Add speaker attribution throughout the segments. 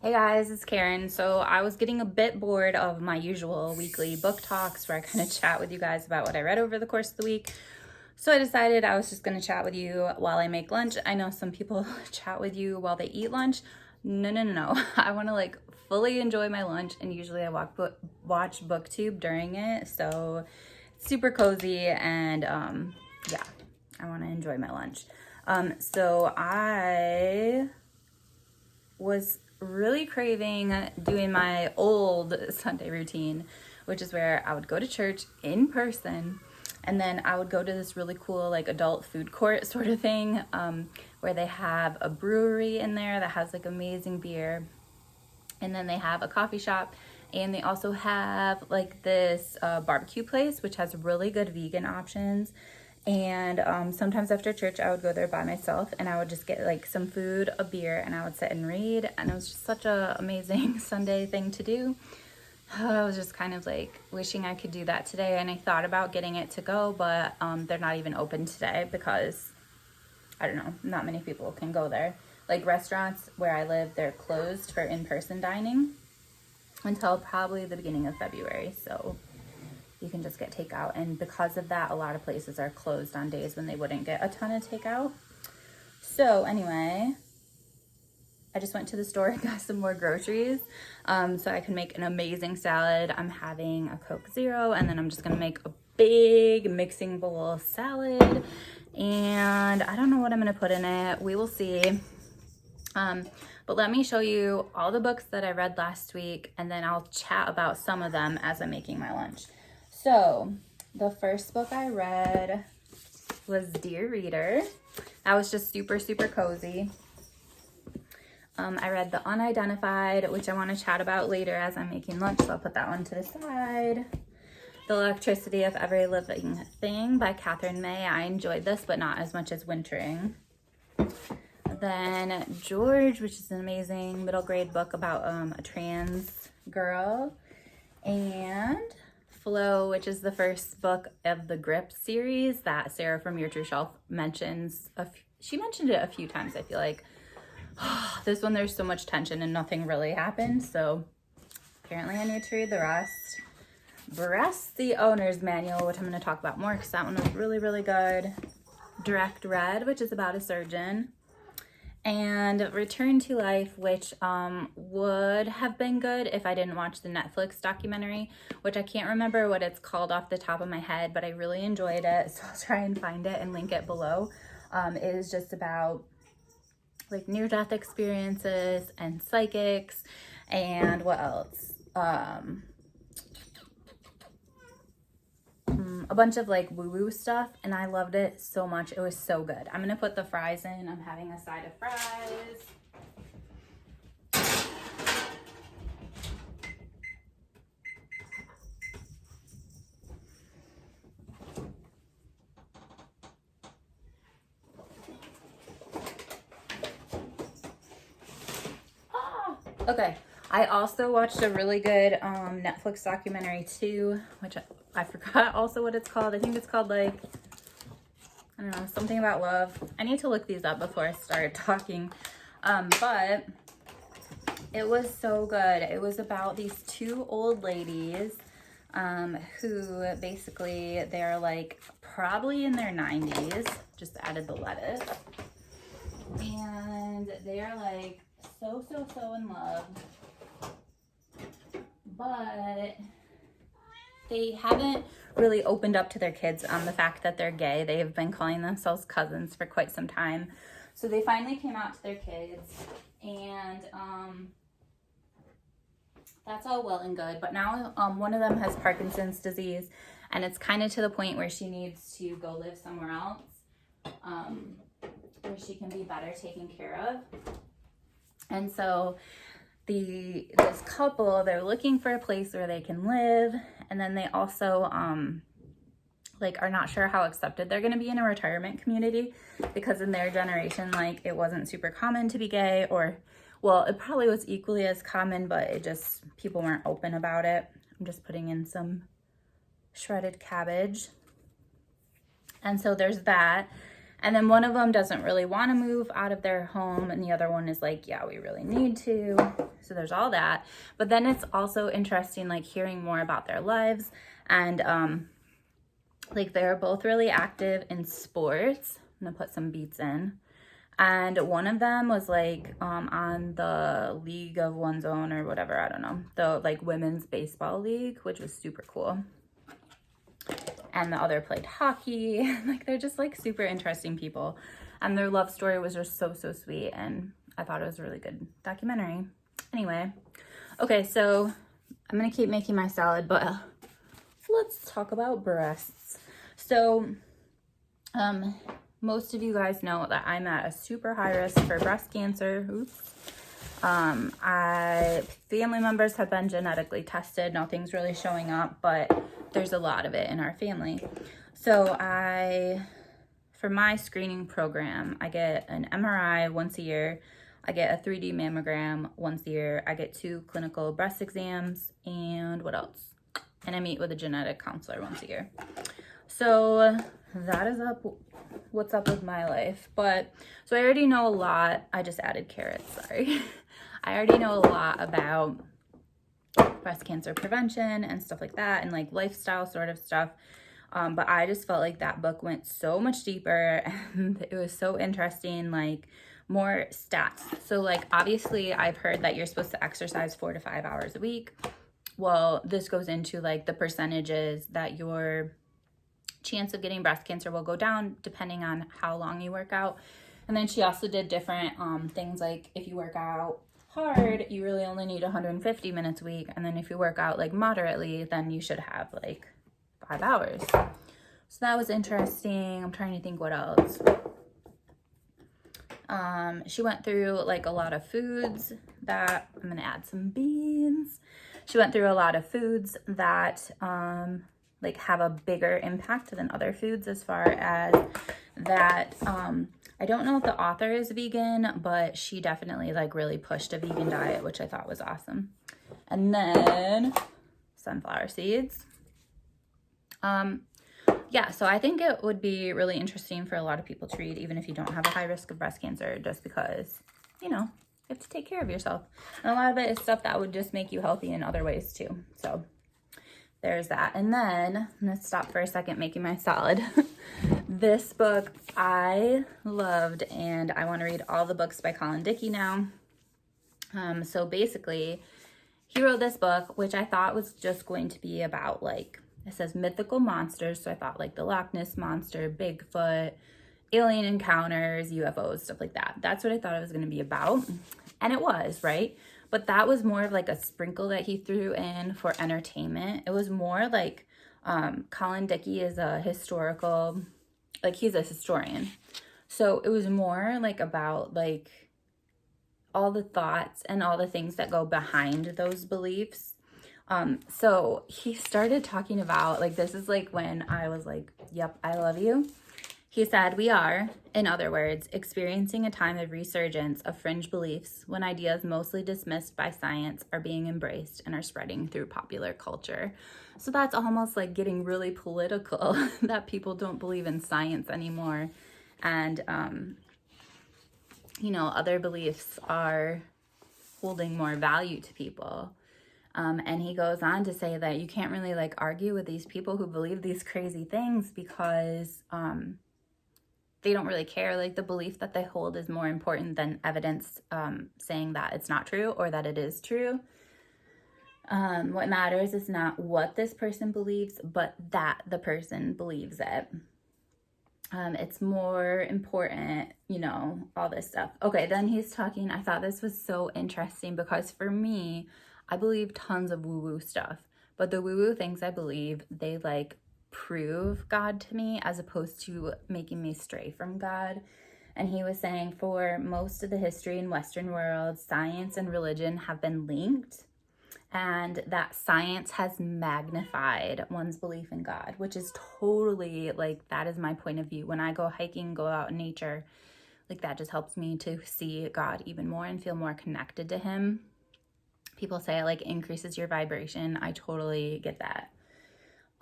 Speaker 1: Hey guys, it's Karen. So I was getting a bit bored of my usual weekly book talks where I kind of chat with you guys about what I read over the course of the week. So I decided I was just going to chat with you while I make lunch. I know some people chat with you while they eat lunch. No. I want to fully enjoy my lunch, and usually I watch BookTube during it. So it's super cozy, and yeah, I want to enjoy my lunch. So I was really craving doing my old Sunday routine, which is where I would go to church in person, and then I would go to this really cool adult food court sort of thing, where they have a brewery in there that has amazing beer, and then they have a coffee shop, and they also have this barbecue place which has really good vegan options. And sometimes after church I would go there by myself, and I would just get some food, a beer, and I would sit and read, and it was just such a amazing Sunday thing to do. I was just kind of wishing I could do that today, and I thought about getting it to go, but they're not even open today because I don't know, not many people can go there. Restaurants where I live, they're closed for in-person dining until probably the beginning of February. So you can just get takeout. And because of that, a lot of places are closed on days when they wouldn't get a ton of takeout. So anyway, I just went to the store and got some more groceries so I can make an amazing salad. I'm having a Coke Zero, and then I'm just gonna make a big mixing bowl salad. And I don't know what I'm gonna put in it. We will see. But let me show you all the books that I read last week, and then I'll chat about some of them as I'm making my lunch. So the first book I read was Dear Reader. That was just super cozy. I read The Unidentified, which I want to chat about later as I'm making lunch, so I'll put that one to the side. The Electricity of Every Living Thing by Catherine May. I enjoyed this, but not as much as Wintering. Then George, which is an amazing middle grade book about a trans girl. And Flow, which is the first book of the Grip series that Sarah from Your True Shelf mentions. She mentioned it a few times, I feel like. This one, there's so much tension and nothing really happened, so apparently I need to read the rest. Breast, the Owner's Manual, which I'm going to talk about more because that one was really good. Direct Red, which is about a surgeon. And Return to Life, which would have been good if I didn't watch the Netflix documentary, which I can't remember what it's called off the top of my head, but I really enjoyed it, so I'll try and find it and link it below. It is just about near-death experiences and psychics, and what else? A bunch of woo-woo stuff, and I loved it so much. It was so good. I'm gonna put the fries in. I'm having a side of fries. Okay, I also watched a really good Netflix documentary too, which I forgot also what it's called. I think it's called I don't know, something about love. I need to look these up before I start talking. But it was so good. It was about these two old ladies who basically they're probably in their 90s. Just added the lettuce. And they're so in love. But they haven't really opened up to their kids on the fact that they're gay. They have been calling themselves cousins for quite some time. So they finally came out to their kids, and that's all well and good. But now one of them has Parkinson's disease, and it's kind of to the point where she needs to go live somewhere else, where she can be better taken care of. And so this couple, they're looking for a place where they can live, and then they also are not sure how accepted they're going to be in a retirement community, because in their generation it wasn't super common to be gay, or well, it probably was equally as common, but it just people weren't open about it. I'm just putting in some shredded cabbage. And so there's that. And then one of them doesn't really want to move out of their home, and the other one is like, yeah, we really need to. So there's all that. But then it's also interesting, like hearing more about their lives. And like they're both really active in sports. I'm gonna put some beats in. And one of them was like on the League of One's Own or whatever, I don't know, the like women's baseball league, which was super cool. And the other played hockey. Like they're just like super interesting people, and their love story was just so sweet, and I thought it was a really good documentary. Anyway, okay, so I'm gonna keep making my salad, but let's talk about breasts. So most of you guys know that I'm at a super high risk for breast cancer. Oops. Family members have been genetically tested. Nothing's really showing up, but there's a lot of it in our family. So for my screening program, I get an MRI once a year. I get a 3D mammogram once a year. I get 2 clinical breast exams, and what else? And I meet with a genetic counselor once a year. So that is what's up with my life. But so I already know a lot. I just added carrots, sorry. I already know a lot about breast cancer prevention and stuff like that, and like lifestyle sort of stuff. But I just felt like that book went so much deeper, and it was so interesting, like more stats. So like obviously I've heard that you're supposed to exercise 4 to 5 hours a week. Well, this goes into like the percentages that your chance of getting breast cancer will go down depending on how long you work out. And then she also did different things, like if you work out hard, you really only need 150 minutes a week, and then if you work out like moderately, then you should have like 5 hours. So that was interesting. I'm trying to think what else. She went through like a lot of foods that I'm gonna add some beans. She went through a lot of foods that like have a bigger impact than other foods, as far as that. I don't know if the author is vegan, but she definitely like really pushed a vegan diet, which I thought was awesome. And then sunflower seeds. Yeah, so I think it would be really interesting for a lot of people to read, even if you don't have a high risk of breast cancer, just because, you know, you have to take care of yourself. And a lot of it is stuff that would just make you healthy in other ways too. So there's that. And then I'm gonna stop for a second making my salad. This book I loved, and I want to read all the books by Colin Dickey now. So basically, he wrote this book, which I thought was just going to be about, like, it says mythical monsters. So I thought like the Loch Ness Monster, Bigfoot, alien encounters, UFOs, stuff like that. That's what I thought it was going to be about. And it was, right? But that was more of like a sprinkle that he threw in for entertainment. It was more like Colin Dickey is a historical, like he's a historian. So it was more like about like all the thoughts and all the things that go behind those beliefs. So he started talking about, like, this is like when I was like, yep, I love you. He said, we are, in other words, experiencing a time of resurgence of fringe beliefs when ideas mostly dismissed by science are being embraced and are spreading through popular culture. So that's almost like getting really political, that people don't believe in science anymore. And, you know, other beliefs are holding more value to people. And he goes on to say that you can't really like argue with these people who believe these crazy things, because they don't really care. Like the belief that they hold is more important than evidence saying that it's not true or that it is true. What matters is not what this person believes, but that the person believes it. It's more important, you know, all this stuff. Okay, then he's talking, I thought this was so interesting because for me, I believe tons of woo-woo stuff, but the woo-woo things I believe, they like prove God to me as opposed to making me stray from God. And he was saying for most of the history in Western world, science and religion have been linked, and that science has magnified one's belief in God, which is totally like, that is my point of view. When I go hiking, go out in nature, like that just helps me to see God even more and feel more connected to him. People say it like increases your vibration. I totally get that.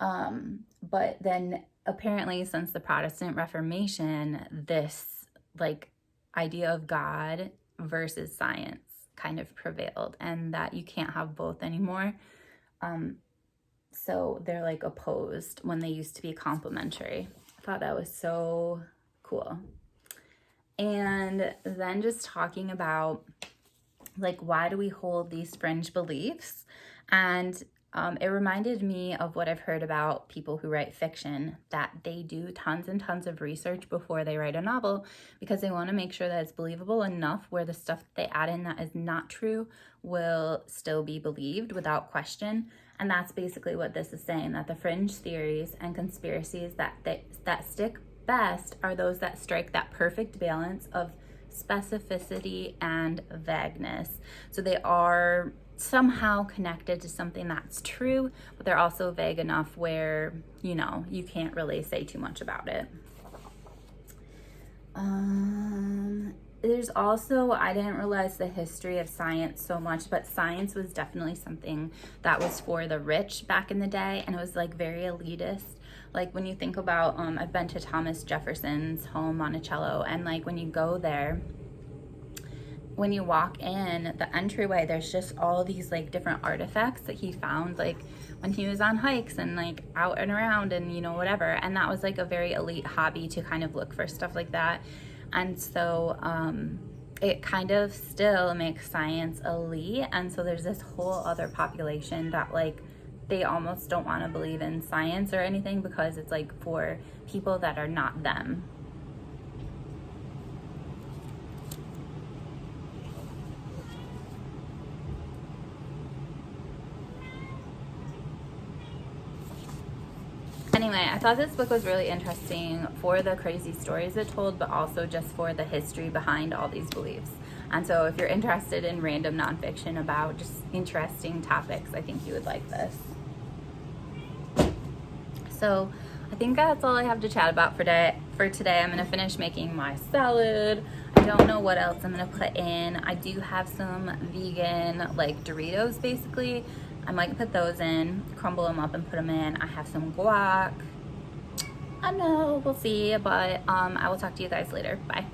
Speaker 1: But then apparently since the Protestant Reformation, this like idea of God versus science kind of prevailed, and that you can't have both anymore. So they're like opposed when they used to be complementary. I thought that was so cool. And then just talking about like, why do we hold these fringe beliefs? And it reminded me of what I've heard about people who write fiction, that they do tons and tons of research before they write a novel because they want to make sure that it's believable enough where the stuff that they add in that is not true will still be believed without question. And that's basically what this is saying, that the fringe theories and conspiracies that stick best are those that strike that perfect balance of specificity and vagueness. So they are somehow connected to something that's true, but they're also vague enough where, you know, you can't really say too much about it. There's also, I didn't realize the history of science so much, but science was definitely something that was for the rich back in the day, and it was like very elitist. Like when you think about, I've been to Thomas Jefferson's home, Monticello, and like when you go there, when you walk in the entryway, there's just all these like different artifacts that he found like when he was on hikes and like out and around and, you know, whatever. And that was like a very elite hobby to kind of look for stuff like that. And so it kind of still makes science elite. And so there's this whole other population that like they almost don't want to believe in science or anything because it's like for people that are not them. Anyway, I thought this book was really interesting for the crazy stories it told, but also just for the history behind all these beliefs. And so if you're interested in random nonfiction about just interesting topics, I think you would like this. So I think that's all I have to chat about for today. I'm going to finish making my salad. I don't know what else I'm going to put in. I do have some vegan, like Doritos basically. I might put those in, crumble them up and put them in. I have some guac. I know, we'll see, but I will talk to you guys later. Bye.